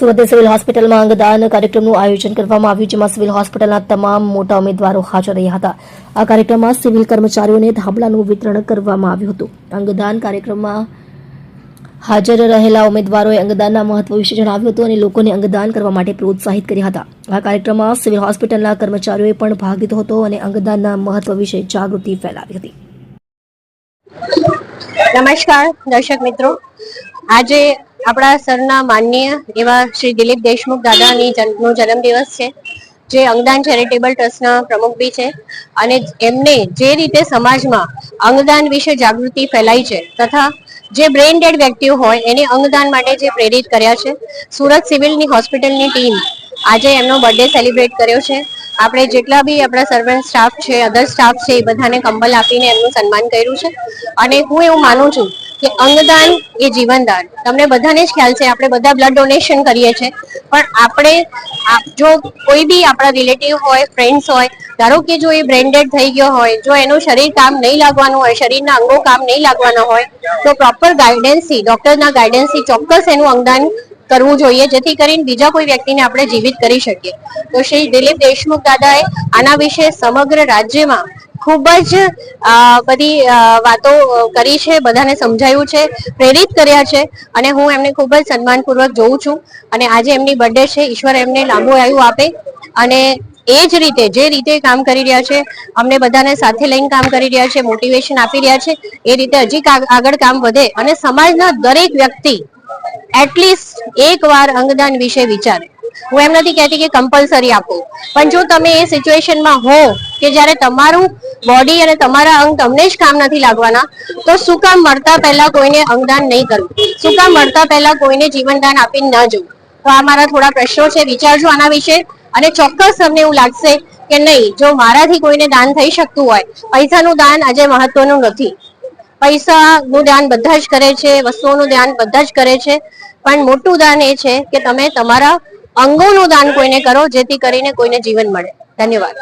Surat civil હોસ્પિટલમાં અંગદાન કાર્યક્રમનું આયોજન કરવામાં આવ્યું, જેમાં સિવિલ હોસ્પિટલના તમામ મોટા ઉમેદવારો હાજર રહ્યા હતા. આ કાર્યક્રમમાં સિવિલ કર્મચારીઓને ધાબળાનું વિતરણ કરવામાં આવ્યું હતું. અંગદાન કાર્યક્રમમાં હાજર રહેલા ઉમેદવારોએ અંગદાનના મહત્વ વિશે જણાવ્યું હતું અને લોકોને અંગદાન કરવા માટે પ્રોત્સાહિત કર્યા હતા. આ કાર્યક્રમમાં સિવિલ હોસ્પિટલના કર્મચારીઓએ પણ ભાગ લીધો હતો અને અંગદાનના મહત્વ વિશે જાગૃતિ ફેલાવી હતી. નમસ્કાર દર્શક મિત્રો, આજે આપણા સરના માનનીય એવા શ્રી દિલીપ દેશમુખ દાદાની નો જન્મદિવસ છે, જે અંગદાન ચેરિટેબલ ટ્રસ્ટના પ્રમુખ બી છે અને એમને જે રીતે સમાજમાં અંગદાન વિશે જાગૃતિ ફેલાઈ છે તથા જે બ્રેઇન ડેડ વ્યક્તિઓ હોય એને અંગદાન માટે જે પ્રેરિત કર્યા છે, સુરત સિવિલની હોસ્પિટલની ટીમ આજે એમનો બર્થડે સેલિબ્રેટ કર્યો છે. આપણે જેટલા બી આપણા સર્વન્ટ સ્ટાફ છે, અધર સ્ટાફ છે, એ બધાને કંબલ આપીને એમનું સન્માન કર્યું છે. અને હું એવું માનું છું કે અંગદાન એ જીવનદાન. તમને બધાને જ ખ્યાલ છે, આપણે બધા બ્લડ ડોનેશન કરીએ છીએ, પણ આપણે જો કોઈ બી આપણા રિલેટિવ હોય, ફ્રેન્ડ્સ હોય, ધારો કે જો એ બ્રેઇન ડેડ થઈ ગયો હોય, જો એનું શરીર કામ નહીં લાગવાનું હોય, શરીરના અંગો કામ નહીં લાગવાના હોય, તો પ્રોપર ગાઈડન્સથી, ડોક્ટરના ગાઈડન્સથી ચોક્કસ એનું અંગદાન કરવું જોઈએ, જેથી કરીને બીજા કોઈ વ્યક્તિને આપણે જીવિત કરી શકીએ. તો શ્રી દિલીપ દેશમુખ દાદાએ આના વિશે સમગ્ર રાજ્યમાં ખૂબ જ બધી વાતો કરી છે, બધાને સમજાયું છે, પ્રેરિત કર્યા છે અને હું એમને ખૂબ જ સન્માનપૂર્વક જોઉં છું. અને આજે એમની બર્થડે છે, ઈશ્વર એમને લાંબુ આયુ આપે અને એ જ રીતે જે રીતે કામ કરી રહ્યા છે, અમને બધાને સાથે લઈને કામ કરી રહ્યા છે, મોટિવેશન આપી રહ્યા છે, એ રીતે હજી આગળ કામ વધે અને સમાજના દરેક વ્યક્તિ એટલીસ્ટ એક વાર અંગદાન વિશે વિચારે. હું એમ નથી કહેતી કે કમ્પલસરી આપો, પણ જો તમે એ સિચ્યુએશનમાં હો કે જ્યારે તમારું બોડી અને તમારા અંગ તમને જ કામ નથી લાગવાના, તો શું કામ મળતા પહેલા કોઈને અંગદાન નહીં કરવું? શું કામ મળતા પહેલા કોઈને જીવનદાન આપીને ન જવું? તો આ મારા થોડા પ્રશ્નો છે, વિચારજો આના વિશે અને ચોક્કસ તમને એવું લાગશે કે નહીં, જો મારાથી કોઈને દાન થઈ શકતું હોય. પૈસાનું દાન આજે મહત્વનું નથી. પૈસાનું દાન બધા જ કરે છે, વસ્તુઓનું દાન બધા જ કરે છે, પણ મોટું દાન એ છે કે તમે તમારા અંગોનું દાન કોઈને કરો, જેથી કરીને કોઈને જીવન મળે. ધન્યવાદ.